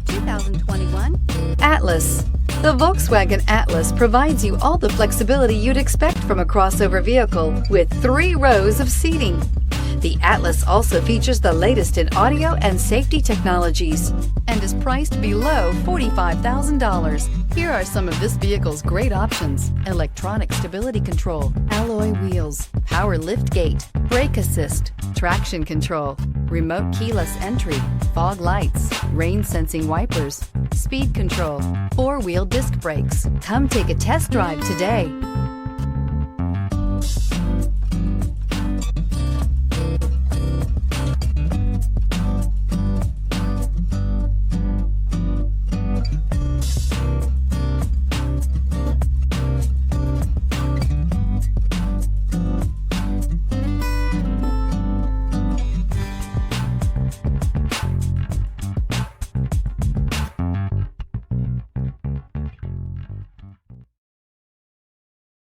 2021 Atlas. The Volkswagen Atlas provides you all the flexibility you'd expect from a crossover vehicle with 3 rows of seating. The Atlas also features the latest in audio and safety technologies and is priced below $45,000. Here are some of this vehicle's great options: electronic stability control, alloy wheels, power liftgate, brake assist, traction control, remote keyless entry, fog lights, rain sensing wipers, speed control, 4-wheel disc brakes. Come take a test drive today.